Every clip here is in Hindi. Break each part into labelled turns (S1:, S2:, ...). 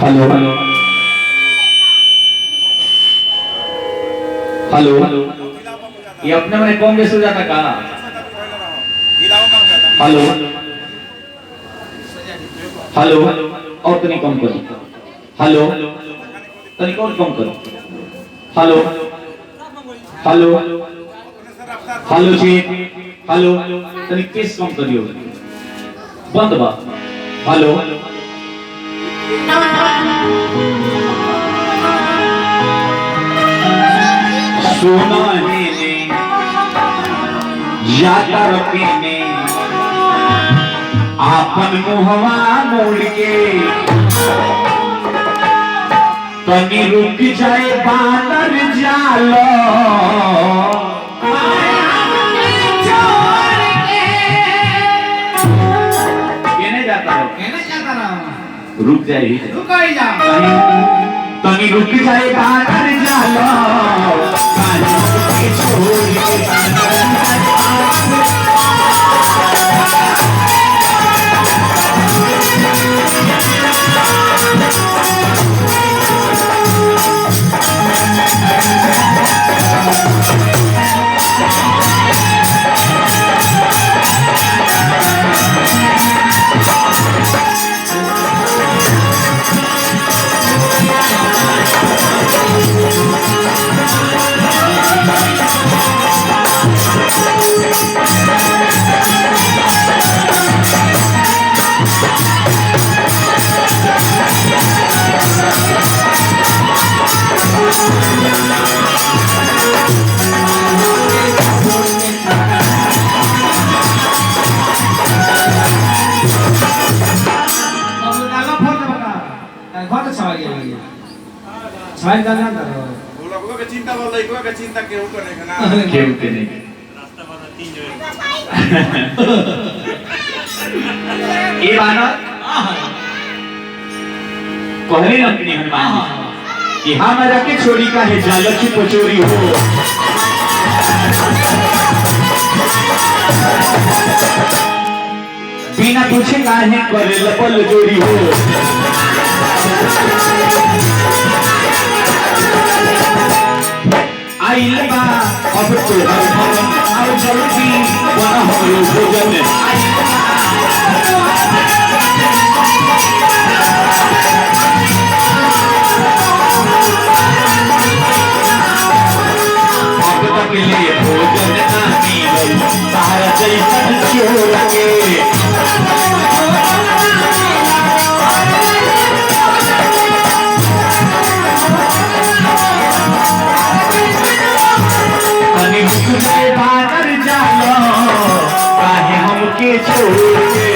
S1: हेलो हेलो ये अपने में कौन बेस हो जाता का। हेलो हेलो और तनी कम करो। हेलो तनी और कम करो। हेलो हेलो हेलो जी हेलो तनी केस कम करियो बंद बा। हेलो सोना ने जाता रखने आपन मुहवा मोड़ के तनी रुक जाए बादल जालो कहने जाता रहा रुक जाए तनी रुक जाए बादल जालो छोड़ के
S2: छाई जाना था
S3: बोला को के चिंता बोल लइको के चिंता केहू करे ना
S1: केहू के नहीं
S3: रास्ता बना तीन जो
S1: ये बाना कहले न अपनी हनुमान कि हमरा के छोड़ी का है जालच पचोरी हो बिना पूछे काहे करे लपल जोड़ी हो आइल बा अब तो आओ जल्दी बना हो भोजन अब तक ले भोजन ना मिलल तारा जैसन चोर के के छोड़ के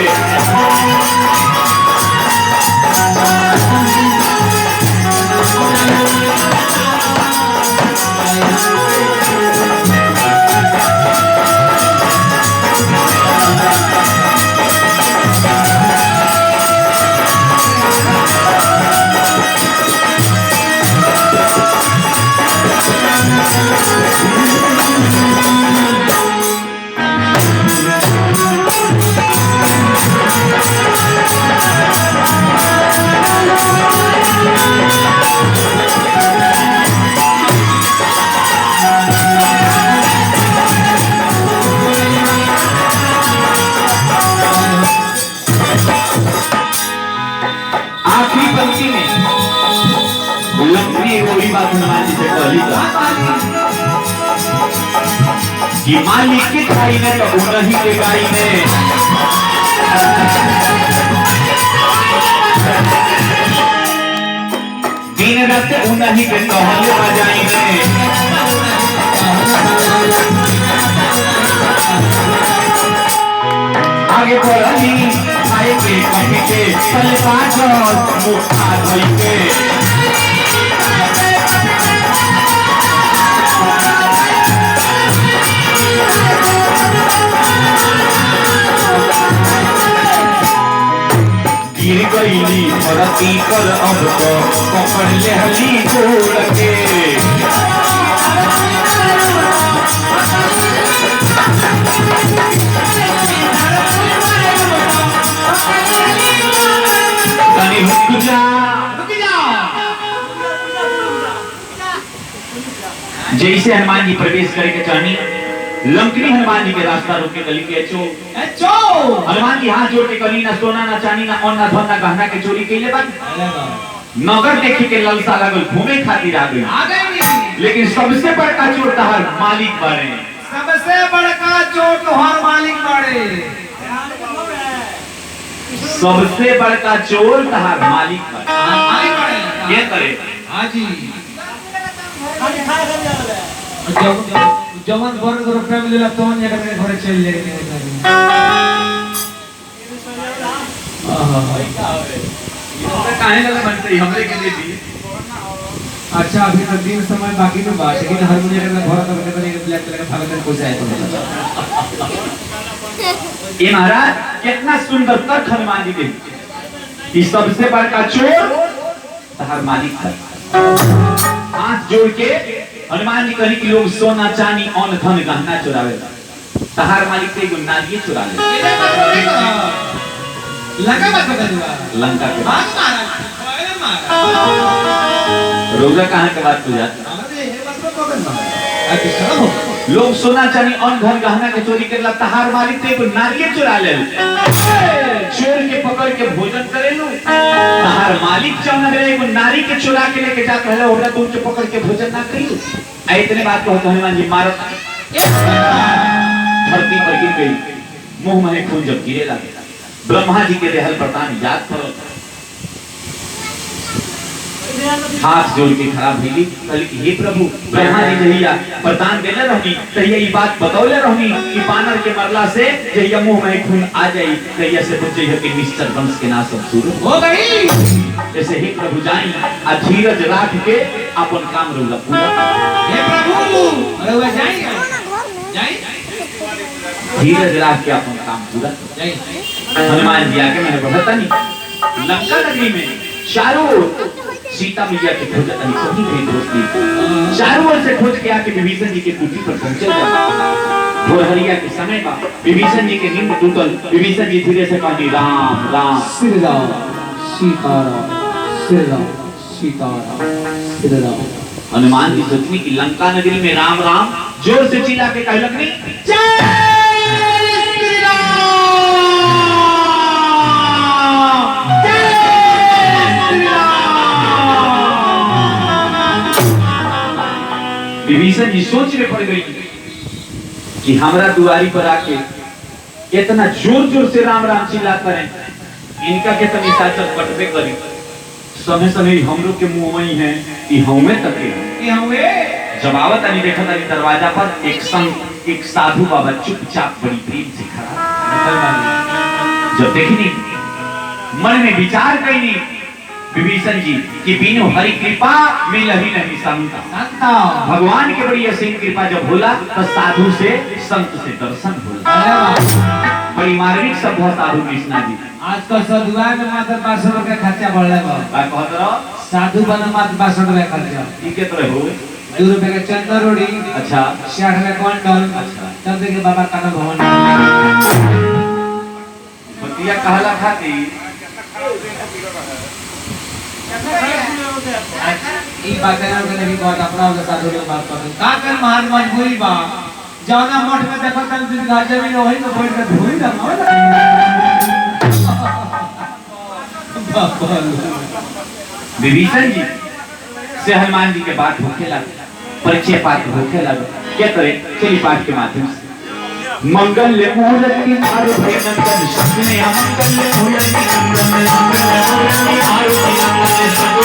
S1: कि मालिक के खाई ने तो नहीं के गाई ने दिन रात उन्हीं के कहले बजाई ने आगे बढ़ी खाए के कमी के पल पाँच मुखा धोई के गिर गईली धरती पर अब तो पकड़ ले हली गोड़ के तनी रुक जा जैसे हनुमान जी प्रवेश करे के चाहनी लंकनी हनुमान जी के रास्ता रोके गली के चो हनुमान जी हाथ जोड़ के कली ना सोना ना चांदी ना अन्न ना धन ना गहना के चोरी कैले बा नगर देखे के ललसा लगल घूमे खातिर आ गई लेकिन सबसे बड़का चोर तहार मालिक बारे
S2: सबसे बड़का चोर तोहर मालिक बाड़े
S1: सबसे बड़का चोर तहार मालिक बारे ये करे
S2: हां जी जवन बर को फैमिली ला तोन जगह में घरे चल ले
S1: काहे लगा बनते हमरे के लिए भी
S2: अच्छा अभी तो दिन समय बाकी तो बात लेकिन हारमोनियम में घर का बने ब्लैक कलर का भागल कोई आए तो
S1: ये महाराज कितना सुंदर तर्क हनुमान जी के कि सबसे बड़का चोर तहार मालिक था हाथ जोड़ के हनुमान जी कही कि लोग सोना चांदी अन्न धन गहना चुरावे तहार मालिक से एगो नारिये चुरा ले
S2: लंका बात बता
S1: लंका के
S2: बात मारा
S1: रोजा कहाँ के बात पूजा लोग सोना चांदी अन्न धन गहना के चोरी करला तहार मालिक से एगो नारिये चुरा ले चोर के पकड़ के भोजन करेलू तहार मालिक चाहना रे एगो नारी के चुरा के लेके जात रहले ओकरा दूर के पकड़ के भोजन ना करियो आ इतने बात कहत हनुमान जी मारत धरती पर गिर गई मुंह में खून जब गिरे लगे ब्रह्मा जी के देहल प्रदान याद करो हाथ जोड़ के खराब भइली कहली कि हे प्रभु ब्रह्मा जी जहिया प्रदान देले रहनी तहिया ई बात बतौले रहनी कि बानर के मरला से जहिया मुंह में खून आ जाई तहिया से बच्चे के निश्चर वंश के नाश सब शुरू
S2: हो गई
S1: जैसे हे प्रभु जाई आ धीरज राख के अपन काम रोला पूरा
S2: हे प्रभु अरे वो जाएंगे जाए
S1: धीरज राख के अपन काम पूरा
S2: जाए
S1: हनुमान जी आके मैंने बताता नहीं लंका नगरी में चारों सीता मैया के खोज सभी कहीं दोस्ती चारों ओर से खोज के आके विभीषण जी के कुटी पर पहुंचे भोरहरिया के समय का विभीषण जी के नींद टूटल विभीषण जी धीरे से कहनी राम राम
S2: श्री राम सीताराम श्री राम सीताराम श्री राम
S1: हनुमान जी सोचनी कि लंका नगरी में राम राम जोर से चिल्ला के कहलक नहीं जय श्री राम जय श्री राम विभीषण जी सोच में पड़ गई कि हमरा दुआरी पर आके इतना जोर जोर से राम राम चिल्लाते रहे इनका के तनी साचत बटबे करी समय समय हम लोग के मुंह में ही है कि हमें तक
S2: ये हुए
S1: जब आवत नहीं देखा था दरवाजा पर एक साधु बाबा चुपचाप बड़ी प्रेम से खड़ा जब देखनी मन में विचार कईनी विभीषण जी कि बिनु हरि कृपा मिल ही नहीं संता भगवान के बड़ी असीम कृपा जब होला तो साधु से संत से दर्शन होला बड़ी मार्मिक शब्द है साधु कृष्णा जी
S2: आजकल साधुआ में मात्र 500 रुपया खर्चा बढ़ले बा
S1: का कहत रहो
S2: साधु बने मात्र 500 रुपया खर्चा
S1: ठीक है तो हो
S2: 2 रुपए का चंदा रोटी
S1: अच्छा
S2: 60 में क्विंटल
S1: अच्छा
S2: तब देखिए बाबा काना भवन
S1: बतिया कहला खाती
S2: ई बात है ना कि बहुत अपना वाला साधु लोग बात करते का कर महान मजबूरी बा जाना मठ में देखो कल दिन गाजे में वही तो बैठ के धोई ना
S1: विभीषण जी से हनुमान जी के बात होके लगा परिचय पाठ होके लगा क्या करे चलिए पाठ के माध्यम से मंगल मूर्ति आरुधि नंदन शक्ति अमंगल मूर्ति नंदन मंगल मूर्ति आरुधि नंदन